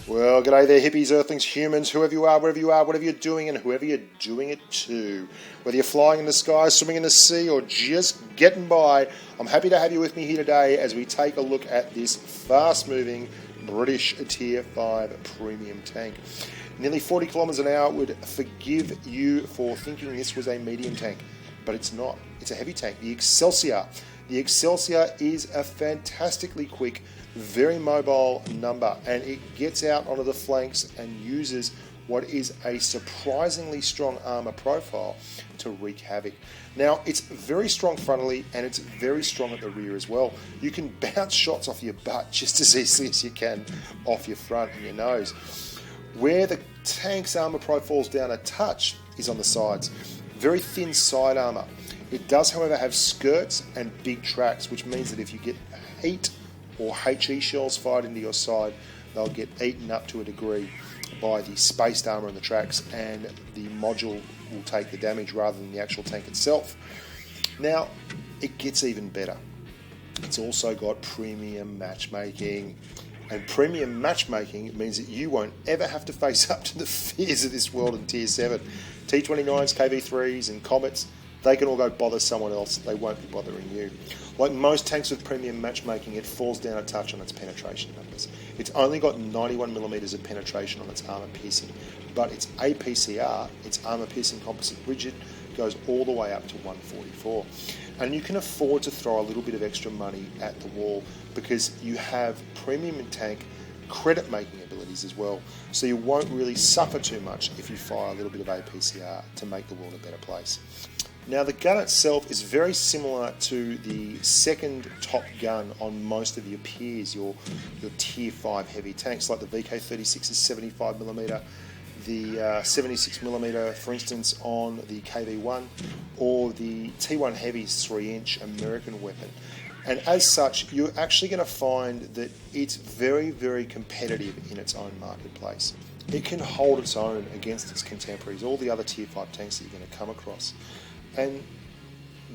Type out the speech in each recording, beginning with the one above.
Well, g'day there, hippies, earthlings, humans, whoever you are, wherever you are, whatever you're doing, and whoever you're doing it to. Whether you're flying in the sky, swimming in the sea, or just getting by, I'm happy to have you with me here today as we take a look at this fast-moving British Tier V premium tank. Nearly 40 kilometers an hour would forgive you for thinking this was a medium tank, but it's not. It's a heavy tank, the Excelsior. The Excelsior is a fantastically quick, very mobile number, and it gets out onto the flanks and uses what is a surprisingly strong armour profile to wreak havoc. Now, it's very strong frontally and it's very strong at the rear as well. You can bounce shots off your butt just as easily as you can off your front and your nose. Where the tank's armour profiles down a touch is on the sides. Very thin side armour. It does, however, have skirts and big tracks, which means that if you get heat or HE shells fired into your side, they'll get eaten up to a degree by the spaced armour in the tracks, and the module will take the damage rather than the actual tank itself. Now, it gets even better. It's also got premium matchmaking. And premium matchmaking means that you won't ever have to face up to the fears of this world in Tier 7. T29s, KV3s and Comets, they can all go bother someone else. They won't be bothering you. Like most tanks with premium matchmaking, it falls down a touch on its penetration numbers. It's only got 91mm of penetration on its armour piercing, but its APCR, its armour piercing composite rigid, goes all the way up to 144. And you can afford to throw a little bit of extra money at the wall because you have premium tank credit making abilities as well. So you won't really suffer too much if you fire a little bit of APCR to make the world a better place. Now, the gun itself is very similar to the second top gun on most of your peers, your Tier 5 heavy tanks, like the VK36 is 75mm, the 76mm, for instance, on the KV1, or the T1 Heavy's 3-inch American weapon. And as such, you're actually going to find that it's very, very competitive in its own marketplace. It can hold its own against its contemporaries, all the other Tier 5 tanks that you're going to come across. And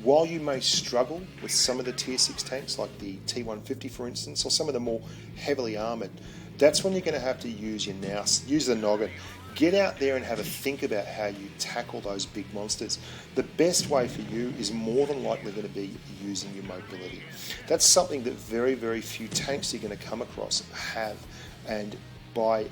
while you may struggle with some of the Tier 6 tanks, like the T150 for instance, or some of the more heavily armoured, that's when you're going to have to use your nous, use the noggin. Get out there and have a think about how you tackle those big monsters. The best way for you is more than likely going to be using your mobility. That's something that very, very few tanks you're going to come across have, and by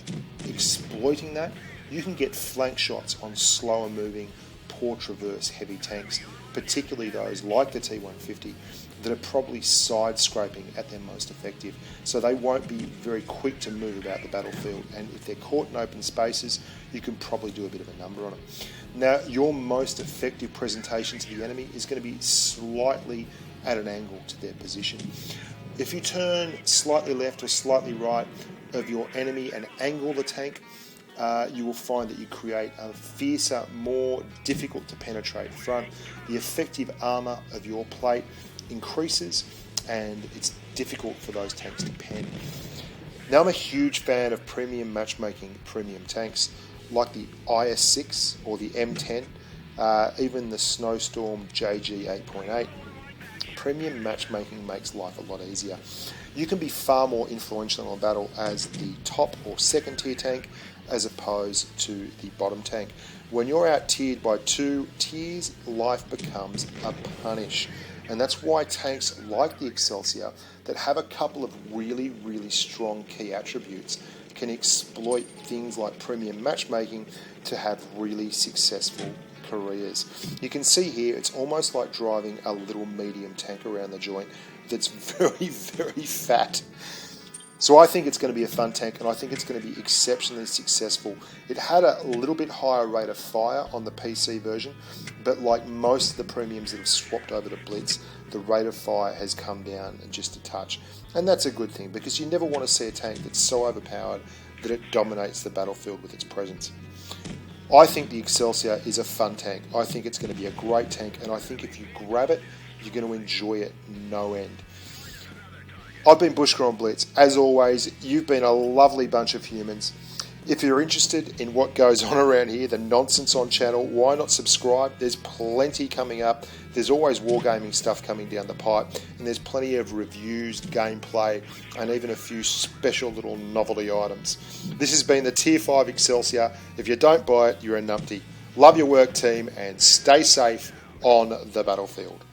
exploiting that, you can get flank shots on slower moving, poor traverse heavy tanks, particularly those like the T150 that are probably side scraping at their most effective. So they won't be very quick to move about the battlefield, and if they're caught in open spaces, you can probably do a bit of a number on them. Now, your most effective presentation to the enemy is going to be slightly at an angle to their position. If you turn slightly left or slightly right of your enemy and angle the tank, you will find that you create a fiercer, more difficult to penetrate front. The effective armour of your plate increases, and it's difficult for those tanks to pen. Now, I'm a huge fan of premium matchmaking premium tanks like the IS-6 or the M10, even the Snowstorm JG 8.8. Premium matchmaking makes life a lot easier. You can be far more influential in battle as the top or second tier tank as opposed to the bottom tank. When you're out-tiered by 2 tiers, life becomes a punish. And that's why tanks like the Excelsior that have a couple of really, really strong key attributes can exploit things like premium matchmaking to have really successful careers. You can see here it's almost like driving a little medium tank around the joint that's very, very fat. So I think it's going to be a fun tank, and I think it's going to be exceptionally successful. It had a little bit higher rate of fire on the PC version, but like most of the premiums that have swapped over to Blitz, the rate of fire has come down just a touch. And that's a good thing, because you never want to see a tank that's so overpowered that it dominates the battlefield with its presence. I think the Excelsior is a fun tank. I think it's going to be a great tank, and I think if you grab it, you're going to enjoy it no end. I've been Bushka on Blitz. As always, you've been a lovely bunch of humans. If you're interested in what goes on around here, the nonsense on channel, why not subscribe? There's plenty coming up. There's always wargaming stuff coming down the pipe, and there's plenty of reviews, gameplay, and even a few special little novelty items. This has been the Tier V Excelsior. If you don't buy it, you're a numpty. Love your work, team, and stay safe on the battlefield.